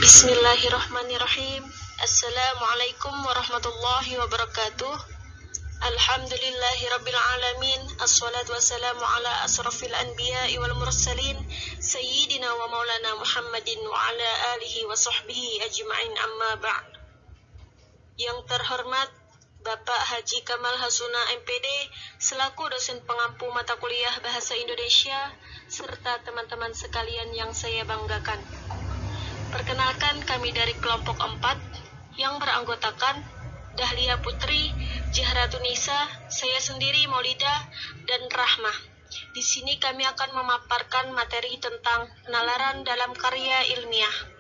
Bismillahirrahmanirrahim. Assalamualaikum warahmatullahi wabarakatuh. Alhamdulillahirabbil alamin. Assalatu wassalamu ala asrafil anbiya'i wal mursalin sayyidina wa maulana Muhammadin wa ala alihi wa sahbihi ajma'in, amma ba'd. Yang terhormat Bapak Haji Kamal Hasuna MPD selaku dosen pengampu mata kuliah Bahasa Indonesia serta teman-teman sekalian yang saya banggakan. Perkenalkan, kami dari kelompok 4 yang beranggotakan Dahlia Putri, Jahratunisa, saya sendiri Maulida, dan Rahmah. Di sini kami akan memaparkan materi tentang penalaran dalam karya ilmiah.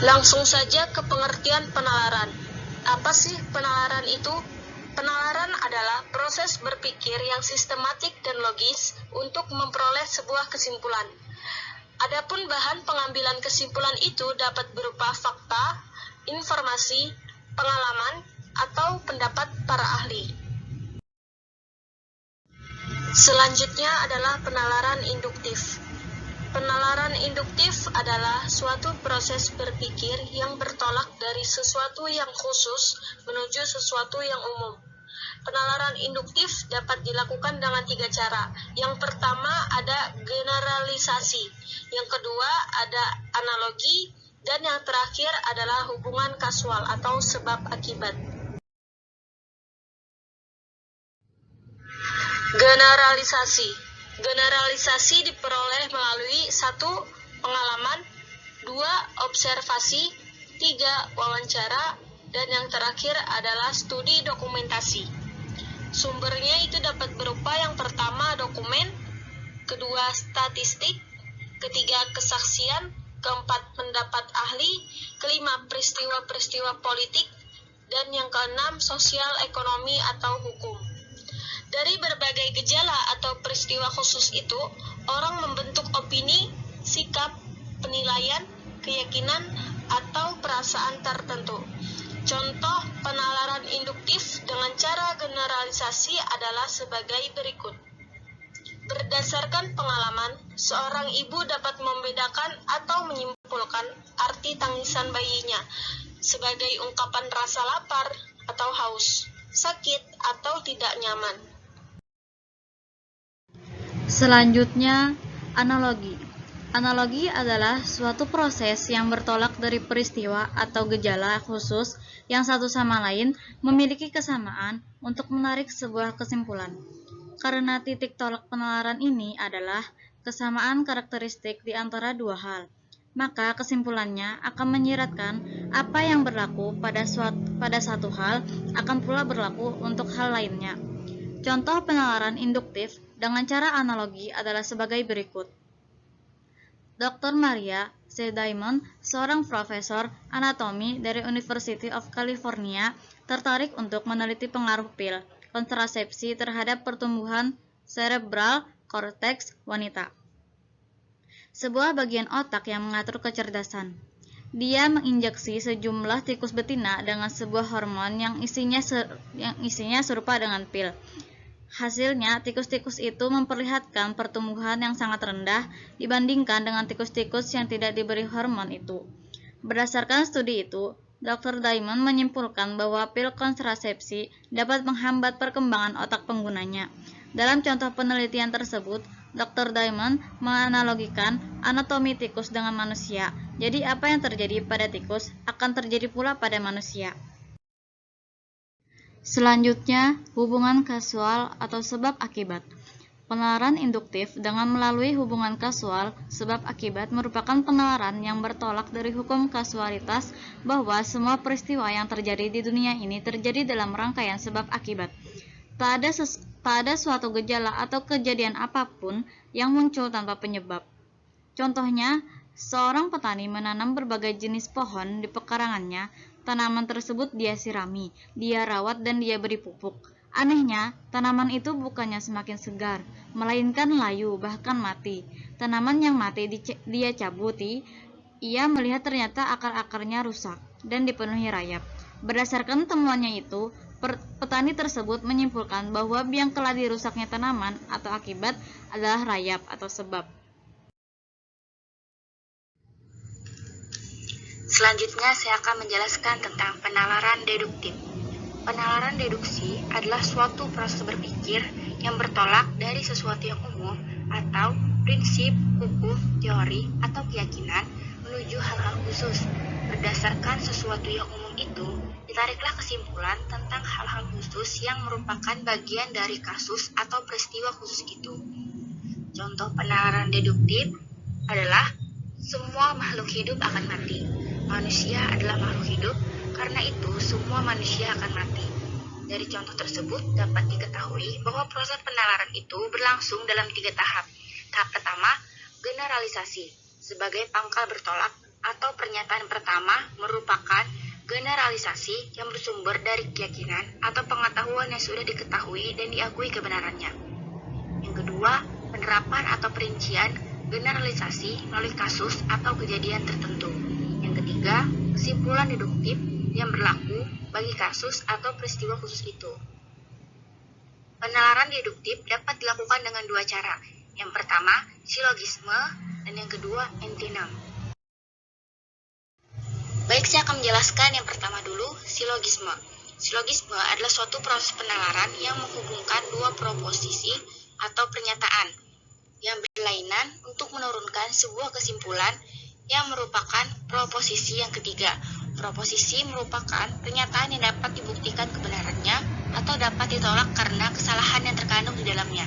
Langsung saja ke pengertian penalaran. Apa sih penalaran itu? Penalaran adalah proses berpikir yang sistematik dan logis untuk memperoleh sebuah kesimpulan. Adapun bahan pengambilan kesimpulan itu dapat berupa fakta, informasi, pengalaman, atau pendapat para ahli. Selanjutnya adalah penalaran induktif. Penalaran induktif adalah suatu proses berpikir yang bertolak dari sesuatu yang khusus menuju sesuatu yang umum. Penalaran induktif dapat dilakukan dengan 3 cara. Yang pertama ada generalisasi, yang kedua ada analogi, dan yang terakhir adalah hubungan kasual atau sebab akibat. Generalisasi diperoleh melalui 1. Pengalaman, 2. Observasi, 3. Wawancara, dan yang terakhir adalah studi dokumentasi. Sumbernya itu dapat berupa yang pertama dokumen, kedua statistik, ketiga kesaksian, keempat pendapat ahli, kelima peristiwa-peristiwa politik, dan yang keenam sosial ekonomi atau hukum. Dari berbagai gejala atau peristiwa khusus itu, orang membentuk opini, sikap, penilaian, keyakinan, atau perasaan tertentu. Contoh penalaran induktif dengan cara generalisasi adalah sebagai berikut. Berdasarkan pengalaman, seorang ibu dapat membedakan atau menyimpulkan arti tangisan bayinya sebagai ungkapan rasa lapar atau haus, sakit, atau tidak nyaman. Selanjutnya, analogi. Analogi adalah suatu proses yang bertolak dari peristiwa atau gejala khusus yang satu sama lain memiliki kesamaan untuk menarik sebuah kesimpulan. Karena titik tolak penalaran ini adalah kesamaan karakteristik di antara dua hal, maka kesimpulannya akan menyiratkan apa yang berlaku pada satu hal akan pula berlaku untuk hal lainnya. Contoh penalaran induktif dengan cara analogi adalah sebagai berikut. Dr. Maria C. Diamond, seorang profesor anatomi dari University of California, tertarik untuk meneliti pengaruh pil kontrasepsi terhadap pertumbuhan cerebral cortex wanita, sebuah bagian otak yang mengatur kecerdasan. Dia menginjeksi sejumlah tikus betina dengan sebuah hormon yang isinya serupa dengan pil. Hasilnya, tikus-tikus itu memperlihatkan pertumbuhan yang sangat rendah dibandingkan dengan tikus-tikus yang tidak diberi hormon itu. Berdasarkan studi itu, Dr. Diamond menyimpulkan bahwa pil kontrasepsi dapat menghambat perkembangan otak penggunanya. Dalam contoh penelitian tersebut, Dr. Diamond menganalogikan anatomi tikus dengan manusia. Jadi apa yang terjadi pada tikus akan terjadi pula pada manusia. Selanjutnya, hubungan kasual atau sebab akibat. Penalaran induktif dengan melalui hubungan kasual sebab akibat merupakan penalaran yang bertolak dari hukum kasualitas bahwa semua peristiwa yang terjadi di dunia ini terjadi dalam rangkaian sebab akibat. Tak ada suatu gejala atau kejadian apapun yang muncul tanpa penyebab. Contohnya, seorang petani menanam berbagai jenis pohon di pekarangannya. Tanaman tersebut dia sirami, dia rawat, dan dia beri pupuk. Anehnya, tanaman itu bukannya semakin segar, melainkan layu, bahkan mati. Tanaman yang mati dia cabuti, ia melihat ternyata akar-akarnya rusak dan dipenuhi rayap. Berdasarkan temuannya itu, petani tersebut menyimpulkan bahwa biang keladi rusaknya tanaman atau akibat adalah rayap atau sebab. Selanjutnya saya akan menjelaskan tentang penalaran deduktif. Penalaran deduksi adalah suatu proses berpikir yang bertolak dari sesuatu yang umum atau prinsip, hukum, teori, atau keyakinan menuju hal-hal khusus. Berdasarkan sesuatu yang umum itu, ditariklah kesimpulan tentang hal-hal khusus yang merupakan bagian dari kasus atau peristiwa khusus itu. Contoh penalaran deduktif adalah semua makhluk hidup akan mati. Manusia adalah makhluk hidup, karena itu semua manusia akan mati. Dari contoh tersebut dapat diketahui bahwa proses penalaran itu berlangsung dalam 3 tahap. Tahap pertama, generalisasi. Sebagai pangkal bertolak atau pernyataan pertama merupakan generalisasi yang bersumber dari keyakinan atau pengetahuan yang sudah diketahui dan diakui kebenarannya. Yang kedua, penerapan atau perincian generalisasi melalui kasus atau kejadian tertentu. Yang ketiga, kesimpulan deduktif yang berlaku bagi kasus atau peristiwa khusus itu. Penalaran deduktif dapat dilakukan dengan 2 cara. Yang pertama, silogisme, dan yang kedua, entinam. Baik, saya akan menjelaskan yang pertama dulu, silogisme. Silogisme adalah suatu proses penalaran yang menghubungkan 2 proposisi atau pernyataan yang berlainan untuk menurunkan sebuah kesimpulan yang merupakan proposisi yang ketiga. Proposisi merupakan pernyataan yang dapat dibuktikan kebenarannya atau dapat ditolak karena kesalahan yang terkandung di dalamnya.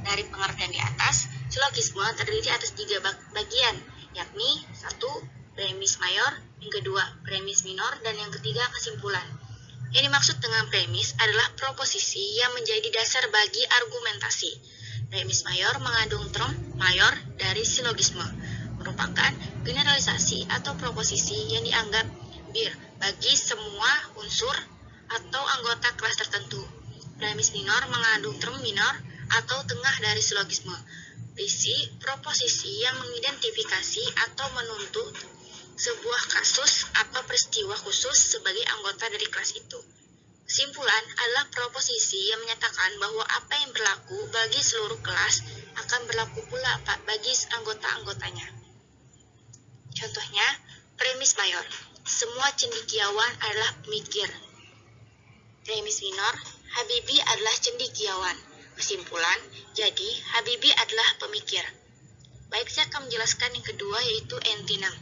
Dari pengertian di atas, silogisme terdiri atas 3 bagian, yakni 1. Premis mayor, yang kedua premis minor, dan yang ketiga kesimpulan. Yang dimaksud dengan premis adalah proposisi yang menjadi dasar bagi argumentasi. Premis mayor mengandung term mayor dari silogisme, merupakan generalisasi atau proposisi yang dianggap bir bagi semua unsur atau anggota kelas tertentu. Premis minor mengandung term minor atau tengah dari silogisme, berisi proposisi yang mengidentifikasi atau menuntut sebuah kasus atau peristiwa khusus sebagai anggota dari kelas itu. Kesimpulan adalah proposisi yang menyatakan bahwa apa yang berlaku bagi seluruh kelas akan berlaku pula bagi anggota-anggotanya. Contohnya, premis mayor, semua cendekiawan adalah pemikir. Premis minor, Habibie adalah cendekiawan. Kesimpulan, jadi Habibie adalah pemikir. Baik, saya akan menjelaskan yang kedua, yaitu entinam.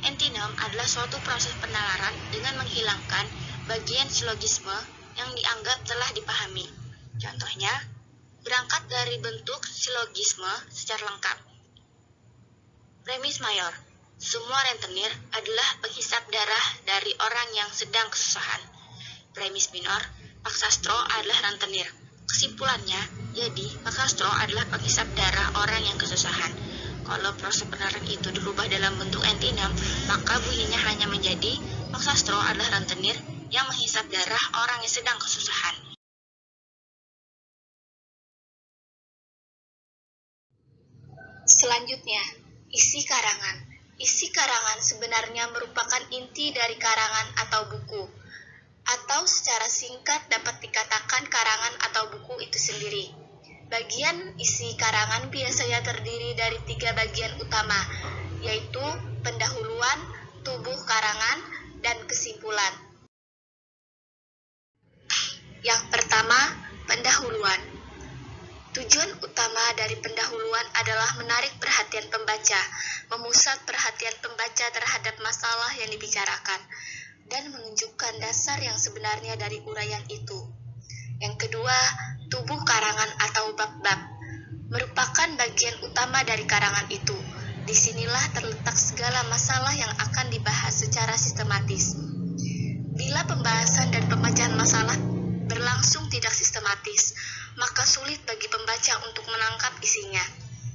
Entinam adalah suatu proses penalaran dengan menghilangkan bagian silogisme yang dianggap telah dipahami. Contohnya, berangkat dari bentuk silogisme secara lengkap. Premis mayor, semua rentenir adalah penghisap darah dari orang yang sedang kesusahan. Premis minor, Pak Sastro adalah rentenir. Kesimpulannya, jadi Pak Sastro adalah penghisap darah orang yang kesusahan. Kalau proses penalaran itu dirubah dalam bentuk entinam, maka bunyinya hanya menjadi Pak Sastro adalah rentenir yang menghisap darah orang yang sedang kesusahan. Selanjutnya, isi karangan. Isi karangan sebenarnya merupakan inti dari karangan atau buku, atau secara singkat dapat dikatakan karangan atau buku itu sendiri. Bagian isi karangan biasanya terdiri dari 3 bagian utama, yaitu pendahuluan, tubuh karangan, dan kesimpulan. Yang pertama, pendahuluan. Tujuan utama dari pendahuluan adalah menarik perhatian pembaca, memusat perhatian pembaca terhadap masalah yang dibicarakan, dan menunjukkan dasar yang sebenarnya dari uraian itu. Yang kedua, tubuh karangan atau bab-bab merupakan bagian utama dari karangan itu. Disinilah terletak segala masalah yang akan dibahas secara sistematis. Bila pembahasan dan pemecahan masalah berlangsung tidak sistematis, maka sulit bagi pembaca untuk menangkap isinya.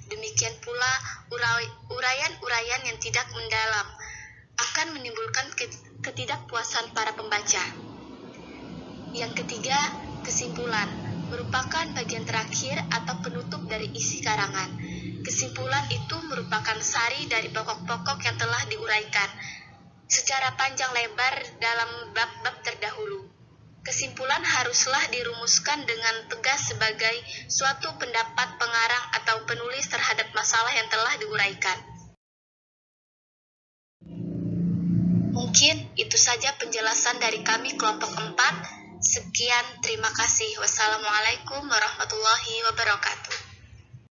Demikian pula uraian-uraian yang tidak mendalam akan menimbulkan ketidakpuasan para pembaca. Yang ketiga, Kesimpulan merupakan bagian terakhir atau penutup dari isi karangan. Kesimpulan itu merupakan sari dari pokok-pokok yang telah diuraikan secara panjang lebar dalam bab-bab terdahulu. Kesimpulan haruslah dirumuskan dengan tegas sebagai suatu pendapat pengarang atau penulis terhadap masalah yang telah diuraikan. Mungkin itu saja penjelasan dari kami kelompok 4. Sekian, terima kasih. Wassalamualaikum warahmatullahi wabarakatuh.